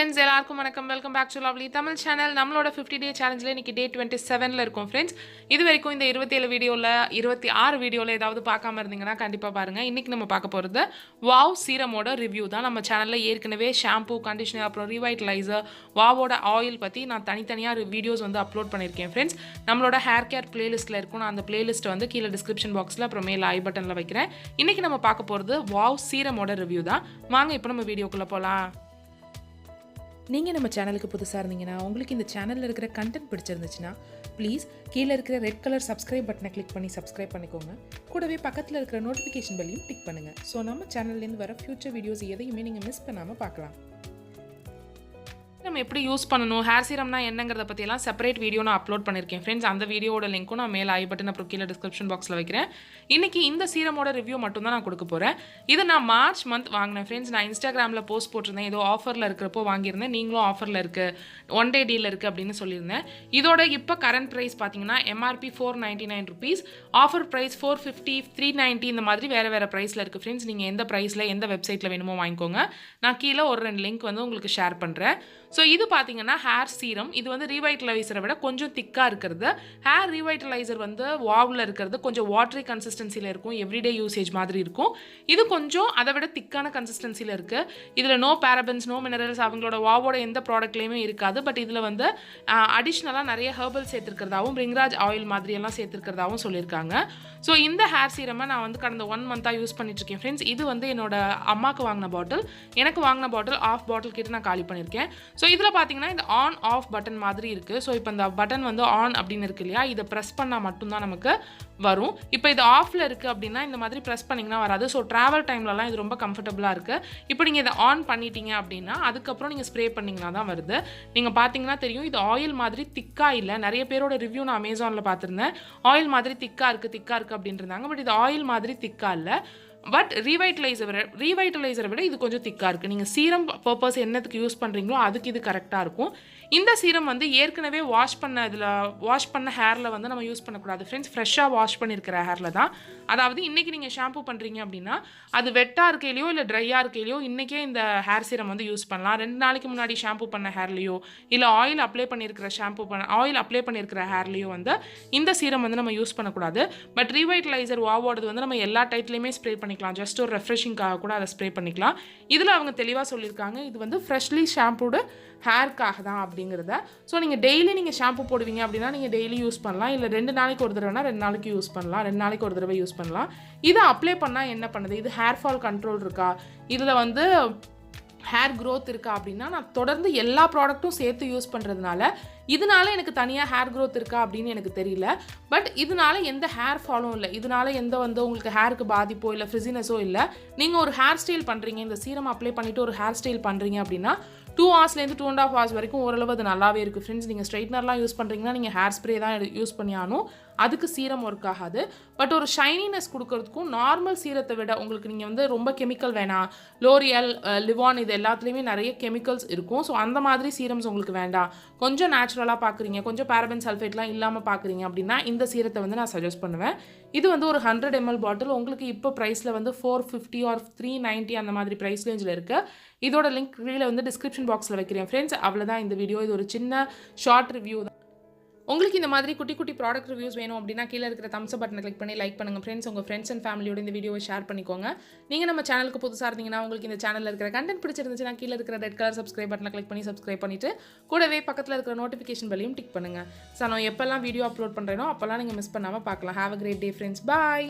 friends, எல்லாருக்கும் வணக்கம். Welcome back to lovely Tamil channel. நம்மளோட 50 டே சேலஞ்சில் இன்னைக்கு டே 27ல இருக்கும் ஃப்ரெண்ட்ஸ். இது வரைக்கும் இந்த 27 வீடியோவில் 26 வீடியோவில் ஏதாவது பார்க்காம இருந்தீங்கன்னா கண்டிப்பாக பாருங்கள். இன்றைக்கி நம்ம பார்க்க போகிறது வாவ் சீரமோட ரிவ்யூ தான். நம்ம சேனலில் ஏற்கனவே ஷாம்பூ, கண்டிஷனர், அப்புறம் ரீவைட்டலைசர், வாவோட ஆயில் பற்றி நான் தனித்தனியாக வீடியோஸ் வந்து அப்லோட் பண்ணியிருக்கேன் ஃப்ரெண்ட்ஸ். நம்மளோட ஹேர் கேர் பிளேலிஸ்ட்டில் இருக்கும். நான் அந்த பிளேலிஸ்ட்டை வந்து கீழே டிஸ்கிரிப்ஷன் பாக்ஸில் அப்புறம் மேலே ஐ பட்டனில் வைக்கிறேன். இன்றைக்கி நம்ம பார்க்க போகிறது வாவ் சீரமோட ரிவ்யூ தான். வாங்க இப்போ நம்ம வீடியோக்குள்ளே போகலாம். நீங்கள் நம்ம சேனலுக்கு புதுசாக இருந்தீங்கன்னா உங்களுக்கு இந்த சேனலில் இருக்கிற கண்டென்ட் பிடிச்சிருந்துச்சுன்னா ப்ளீஸ் கீழே இருக்கிற ரெட் கலர் சப்ஸ்கிரைப் பட்டனை கிளிக் பண்ணி சப்ஸ்கிரைப் பண்ணிக்கோங்க. கூடவே பக்கத்தில் இருக்கிற நோட்டிஃபிகேஷன் பெல்லையும் டிக் பண்ணுங்கள். ஸோ நம்ம சேனல்லேருந்து வர ஃபியூச்சர் வீடியோஸ் எதையுமே நீங்கள் மிஸ் பண்ணாமல் பார்க்கலாம். நம்ம எப்படி யூஸ் பண்ணணும், ஹேர் சீரம்னா என்னங்கிறத பற்றியெல்லாம் செப்பரேட் வீடியோ நான் அப்லோட் பண்ணியிருக்கேன் ஃப்ரெண்ட்ஸ். அந்த வீடியோட லிங்க்கும் நான் மேலே ஐ பட்டன் அப்புறம் கீழே டிஸ்கிரிப்ஷன் பாக்ஸில் வைக்கிறேன். இன்றைக்கி இந்த சீரமோட ரிவ்யூ மட்டும் தான் நான் கொடுக்க போகிறேன். இதை நான் மார்ச் மந்த் வாங்கினேன் ஃப்ரெண்ட்ஸ். நான் இன்ஸ்டாகிராமில் போஸ்ட் போட்டிருந்தேன், ஏதோ ஆஃபரில் இருக்கிறப்போ வாங்கியிருந்தேன். நீங்களும் ஆஃபரில் இருக்குது, 1 டே டீல் இருக்குது அப்படின்னு சொல்லியிருந்தேன். இதோட இப்போ கரண்ட் ப்ரைஸ் பார்த்தீங்கன்னா எம்ஆர்பி 499 ருபீஸ், ஆஃபர் ப்ரைஸ் 450, 390 இந்த மாதிரி வேறு வேறு ப்ரைஸில் இருக்குது ஃப்ரெண்ட்ஸ். நீங்கள் எந்த ப்ரைஸில் எந்த வெப்சைட்டில் வேணுமோ வாங்கிக்கோங்க. நான் கீழே ஒரு 2 லிங்க் வந்து உங்களுக்கு ஷேர் பண்ணுறேன். ஸோ இது பார்த்தீங்கன்னா ஹேர் சீரம். இது வந்து ரீவைட்டலைசரை விட கொஞ்சம் திக்காக இருக்கிறது. ஹேர் ரீவைட்டலைசர் வந்து வாவில் இருக்கிறது கொஞ்சம் வாட்டரி கன்சிஸ்டன்சியில் இருக்கும், எவ்ரிடே யூசேஜ் மாதிரி இருக்கும். இது கொஞ்சம் அதை விட திக்கான கன்சிஸ்டன்சியில் இருக்குது. இதில் நோ பேரபன்ஸ், நோ மினரல்ஸ் அவங்களோட வாவோட எந்த ப்ராடக்ட்லேயுமே இருக்காது. பட் இதில் வந்து அடிஷ்னலாக நிறைய ஹெர்பல் சேர்த்துருக்கிறதாவும் பிரிங்ராஜ் ஆயில் மாதிரியெல்லாம் சேர்த்துருக்கிறதாவும் சொல்லியிருக்காங்க. ஸோ இந்த ஹேர் சீரமை நான் வந்து கடந்த 1 மந்த்தாக யூஸ் பண்ணிட்டுருக்கேன் ஃப்ரெண்ட்ஸ். இது வந்து என்னோட அம்மாவுக்கு வாங்கின பாட்டில், எனக்கு வாங்கின பாட்டில் ஆஃப் பாட்டில் கிட்ட நான் காலி பண்ணியிருக்கேன். ஸோ இதில் பார்த்தீங்கன்னா இந்த ஆன் ஆஃப் பட்டன் மாதிரி இருக்குது. ஸோ இப்போ இந்த பட்டன் வந்து ஆன் அப்படின்னு இருக்கு இல்லையா, இதை ப்ரெஸ் பண்ணால் மட்டும்தான் நமக்கு வரும். இப்போ இது ஆஃபில் இருக்குது அப்படின்னா இந்த மாதிரி ப்ரெஸ் பண்ணிங்கன்னா வராது. ஸோ ட்ராவல் டைம்லலாம் இது ரொம்ப கம்ஃபர்டபுளாக இருக்குது. இப்போ நீங்கள் இதை ஆன் பண்ணிட்டீங்க அப்படின்னா அதுக்கப்புறம் நீங்கள் ஸ்ப்ரே பண்ணிங்கன்னா தான் வருது. நீங்கள் பார்த்தீங்கன்னா தெரியும், இது ஆயில் மாதிரி திக்காக இல்லை. நிறைய பேரோட ரிவ்யூ நான் அமேசானில் பார்த்துருந்தேன், ஆயில் மாதிரி திக்காக இருக்குது அப்படின்னு இருந்தாங்க. பட் இது ஆயில் மாதிரி திக்காக இல்லை. பட் ரீவைட்டலைசரை விட இது கொஞ்சம் திக்காக இருக்குது. நீங்கள் சீரம் பர்பஸ் என்னத்துக்கு யூஸ் பண்ணுறீங்களோ அதுக்கு இது கரெக்டாக இருக்கும். இந்த சீரம் வந்து ஏற்கனவே வாஷ் பண்ண ஹேரில் வந்து நம்ம யூஸ் பண்ணக்கூடாது ஃப்ரெண்ட்ஸ். ஃப்ரெஷ்ஷாக வாஷ் பண்ணியிருக்கிற ஹேரில் தான். அதாவது இன்றைக்கி நீங்கள் ஷாம்பூ பண்ணுறீங்க அப்படின்னா அது வெட்டாக இருக்கையிலையோ இல்லை ட்ரையாக இருக்கையிலையோ இன்றைக்கே இந்த ஹேர் சீரம் வந்து யூஸ் பண்ணலாம். 2 நாளைக்கு முன்னாடி ஷாம்பூ பண்ண ஹேர்லையோ இல்லை ஆயில் அப்ளை பண்ணியிருக்கிற ஹேர்லையோ வந்து இந்த சீரம் வந்து நம்ம யூஸ் பண்ணக்கூடாது. பட் ரீவைட்டலைசர் வாவோடது வந்து நம்ம எல்லா டைட்லையுமே ஸ்ப்ரே பண்ணிக்கலாம். ஜஸ்ட் ஒரு ரெஃப்ரெஷிங்காக கூட அதை ஸ்ப்ரே பண்ணிக்கலாம். இதில் அவங்க தெளிவாக சொல்லியிருக்காங்க, இது வந்து ஃப்ரெஷ்லி ஷாம்பூடு ஹேர்க்காக தான் அப்படிங்கிறத. ஸோ நீங்கள் டெய்லி நீங்கள் ஷாம்பு போடுவீங்க அப்படின்னா நீங்கள் டெய்லி யூஸ் பண்ணலாம். இல்லை 2 நாளைக்கு ஒரு தடவைனா 2 நாளைக்கு யூஸ் பண்ணலாம், 2 நாளைக்கு ஒரு தடவை யூஸ் பண்ணலாம். இதை அப்ளை பண்ணால் என்ன பண்ணுது, இது ஹேர் ஃபால் கண்ட்ரோல் இருக்கா, இதில் வந்து ஹேர் க்ரோத் இருக்கா அப்படின்னா நான் தொடர்ந்து எல்லா ப்ராடக்ட்டும் சேர்த்து யூஸ் பண்ணுறதுனால இதனால எனக்கு தனியாக ஹேர் க்ரோத் இருக்கா அப்படின்னு எனக்கு தெரியல. பட் இதனால எந்த ஹேர் ஃபாலும் இல்லை, இதனால எந்த வந்து உங்களுக்கு ஹேருக்கு பாதிப்போ இல்லை ஃப்ரிசினஸோ இல்லை. நீங்கள் ஒரு ஹேர் ஸ்டைல் பண்ணுறீங்க, இந்த சீரம் அப்ளை பண்ணிவிட்டு ஒரு ஹேர் ஸ்டைல் பண்ணுறீங்க அப்படின்னா 2 ஹவர்ஸ்லேருந்து 2.5 ஹவர்ஸ் வரைக்கும் ஓரளவு அது நல்லாவே இருக்குது ஃப்ரெண்ட்ஸ். நீங்கள் ஸ்ட்ரைட்னர்லாம் யூஸ் பண்ணுறீங்கன்னா நீங்கள் ஹேர் ஸ்ப்ரே தான் யூஸ் பண்ணி ஆகணும், அதுக்கு சீரம் ஒர்க் ஆகாது. பட் ஒரு ஷைனினஸ் கொடுக்கறதுக்கும் நார்மல் சீரத்தை விட உங்களுக்கு நீங்கள் வந்து ரொம்ப கெமிக்கல் வேணாம், லோரியல், லிவான் இது எல்லாத்துலேயுமே நிறைய கெமிக்கல்ஸ் இருக்கும். ஸோ அந்த மாதிரி சீரம்ஸ் உங்களுக்கு வேண்டாம், கொஞ்சம் நேச்சுரலாக பார்க்குறீங்க, கொஞ்சம் பேரபன் சல்ஃபேட்லாம் இல்லாமல் பார்க்குறீங்க அப்படின்னா இந்த சீரத்தை வந்து நான் சஜஸ்ட் பண்ணுவேன். இது வந்து ஒரு 100 ml பாட்டில் உங்களுக்கு இப்போ ப்ரைஸில் வந்து 450 ஆர் 390 அந்த மாதிரி ப்ரைஸ் ரேஞ்சில் இருக்குது. இதோட லிங்க் கீழே வந்து டிஸ்கிரிப்ஷன் பாக்ஸில் வைக்கிறேன் ஃப்ரெண்ட்ஸ். அவ்வளோதான் இந்த வீடியோ. இது ஒரு சின்ன ஷார்ட் ரிவ்யூ தான். உங்களுக்கு இந்த மாதிரி குட்டி குட்டி ப்ராடக்ட் ரிவ்யூஸ் வேணும் அப்படின்னா கீழே இருக்கிற தம்ஸ் அப் பட்டனை கிளிக் பண்ணி லைக் பண்ணுங்கள் ஃப்ரெண்ட்ஸ். உங்கள் ஃப்ரெண்ட்ஸ் அண்ட் ஃபேமிலியோட இந்த வீடியோவை ஷேர் பண்ணிக்கோங்க. நீங்கள் நம்ம சேனலுக்கு புதுசாக இருந்தீங்கன்னா உங்களுக்கு இந்த சேனலில் இருக்கிற கண்டென்ட் பிடிச்சிருந்துச்சுன்னா கீழே இருக்கிற ரெட் கலர் சப்ஸ்கிரைப் பட்டனை கிளிக் பண்ணி சப்ஸ்கிரைப் பண்ணிவிட்டு கூடவே பக்கத்தில் இருக்கிற நோட்டிஃபிகேஷன் பெல்லையும் டிக் பண்ணுங்கள். ஸோ நான் எப்போல்லாம் வீடியோ அப்லோட் பண்ணுறேனோ அப்போல்லாம் நீங்கள் மிஸ் பண்ணாமல் பார்க்கலாம். Have a great day friends. Bye.